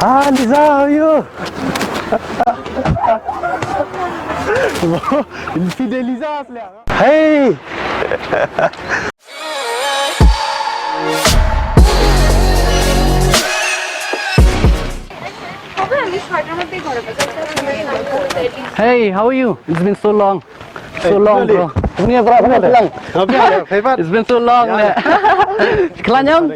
Ah, Lisa, how are you? Une fille de Lisa, hey! Hey, how are you? It's been so long. So long, bro. It's been so long. Kelanyam?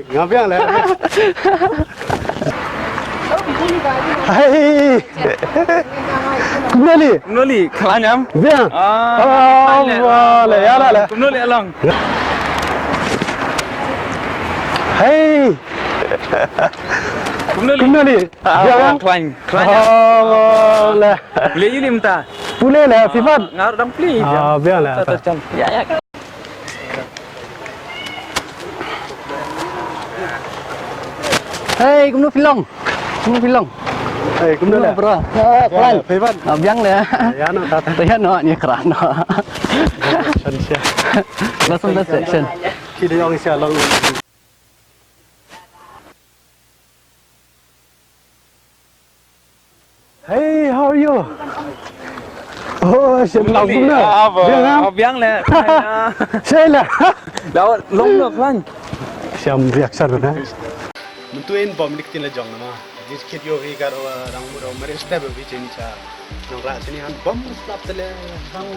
Hey. Kumnoli, kelanyam. Bien. Oh, voilà, yalla. Kumnoli along. Hey. Kumnoli. Kelang. Oh, là. Boleh you ni minta. Boleh lah, Fifat. Ngarut dang please. Ah, bien lah. Ya. Hey, kumno Philong. Hey, kumno lah. Bro. Kelang. Fifat. Biang lah. Ya, no, tata no, ni keran no. Langsung dah section. Kita yang isi along. Hey, how are you? Oh, Shillong Monvlogs. Biang lah. Shillong. Lawan long lo kelang. Siam reaction na. Mentuin bom diktin la jong nama. Jis kit yo vi karo rang muro mere step vi cheni cha. Nong ra sini han bom slap tele rang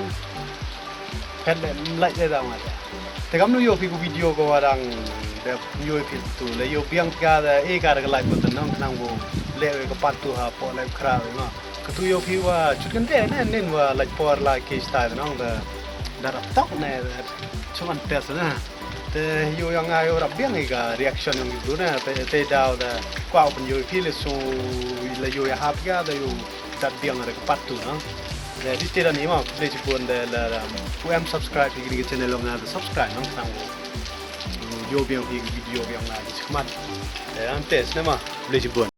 pet lai le da ma. Te kam nu yo vi video ko rang de yo fi tu le yo biang ka da e ka ga lai ko tan nong nang wo le ko pat tu ha po lai kra ma. Ka tu yo fi wa chut kan de na nen wa lai por la ke style nong da rap tok na chuman tes na. Te yo yang ayo rap biang ga reaction yang itu na te dau da kwa open yo fi le so le yo ya hap ga da yo dat biang ra pat tu no. Da di te da ni ma le ji pon da la am subscribe ki channel long na subscribe nong sang yo biang video biang na ji khmat. Am tes na ma le ji pon